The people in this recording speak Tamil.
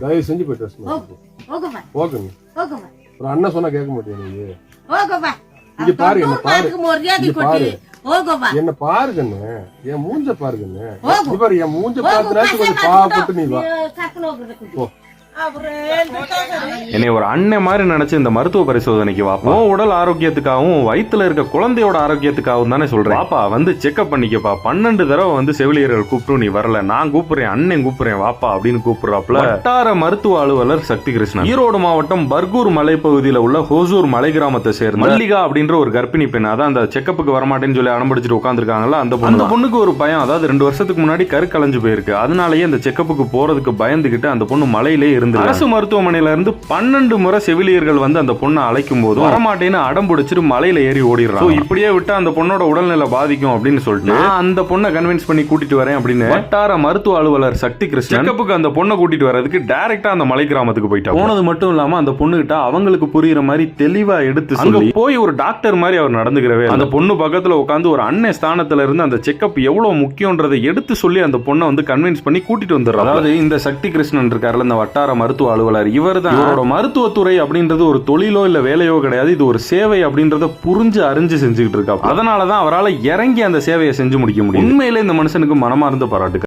தயவு செஞ்சு போய் டெஸ்ட் ஓகேங்க. ஒரு அண்ணன் சொன்னா கேட்க மாட்டேன் நீங்க. இங்க பாரு, என்ன பாரு, என்ன பாருங்கண்ணு, என் மூஞ்ச பாருங்கண்ணு. பாரு என் மூஞ்ச பார்த்து கொஞ்சம் பாவப்பட்டு நீ வா. என்னை ஒரு அண்ணன் மாதிரி நினைச்சு இந்த மருத்துவ பரிசோதனைக்கு வாப்பா. உடல் ஆரோக்கியத்துக்காகவும் வயிற்றுல இருக்க குழந்தையோட ஆரோக்கியத்துக்காகவும் தானே சொல்றேன். வாப்பா வந்து செக்அப் பண்ணிக்கப்பா. 12 தடவை வந்து செவிலியர்கள் கூப்பிட்டு நீ வரல, நான் கூப்பிடுறேன், அண்ணன் கூப்பிடுறேன் வாப்பா அப்படின்னு கூப்பிடுறாப்புல வட்டார மருத்துவ அலுவலர் சக்தி கிருஷ்ணன். ஈரோடு மாவட்டம் பர்கூர் மலைப்பகுதியில் உள்ள ஹோசூர் மலை கிராமத்தை சேர்ந்த மல்லிகா அப்படின்ற ஒரு கர்ப்பிணி பெண், அதான் அந்த செக்கப்புக்கு வரமாட்டேன்னு சொல்லி அடம்பிடிச்சிட்டு உட்காந்துருக்காங்கல்ல அந்த பொண்ணு. அந்த பொண்ணுக்கு ஒரு பயம், அதாவது 2 வருஷத்துக்கு முன்னாடி கரு கலைஞ்சு போயிருக்கு. அதனாலேயே அந்த செக்கப்புக்கு போறதுக்கு பயந்துகிட்டு அந்த பொண்ணு மலையிலே இருந்து அரசு மருத்துவமனையில இருந்து 12 முறை செவிலியர்கள் வந்து அந்த பொண்ணை அழைக்கும் போது வரமாட்டேன்னு அடம் பிடிச்சிட்டு மலையில ஏறி ஓடிடுறாங்க. இப்படியே விட்டு அந்த பொண்ணோட உடல்நிலை பாதிக்கும் அப்படின்னு சொல்லிட்டு அந்த பொண்ணை கன்வின்ஸ் பண்ணி கூட்டிட்டு வரேன் அப்படின்னு வட்டார மருத்துவ அலுவலர் சக்தி கிருஷ்ணன் செக்கப்புக்கு அந்த பொண்ணை கூட்டிட்டு வரதுக்கு டைரக்டா அந்த மலை கிராமத்துக்கு போயிட்டா. போனது மட்டும் இல்லாம அந்த பொண்ணு கிட்ட அவங்களுக்கு புரியுற மாதிரி தெளிவா எடுத்து சொல்லி போய் ஒரு டாக்டர் மாதிரி அவர் நடந்துக்கிறவே. அந்த பொண்ணு பக்கத்துல உட்காந்து ஒரு அண்ணன் ஸ்தானத்துல இருந்து அந்த செக்கப் எவ்வளவு முக்கியம்ன்றதை எடுத்து சொல்லி அந்த பொண்ணை வந்து கன்வின்ஸ் பண்ணி கூட்டிட்டு வந்துடுறாரு. அதாவது இந்த சக்தி கிருஷ்ணன் இருக்காருல, இந்த வட்டார மருத்துவ அலுவலர், இவர் தான் இவரோட மருத்துவத்துறை அப்படின்றது ஒரு தொழிலோ இல்ல வேலையோ கிடையாது, இது ஒரு சேவை அப்படின்றத புரிஞ்சு அறிஞ்சு செஞ்சுக்கிட்டு இருக்கா. அதனாலதான் அவரால் இறங்கி அந்த சேவையை செஞ்சு முடிக்க முடியும். உண்மையிலே இந்த மனுஷனுக்கு மனமார்ந்த பாராட்டு.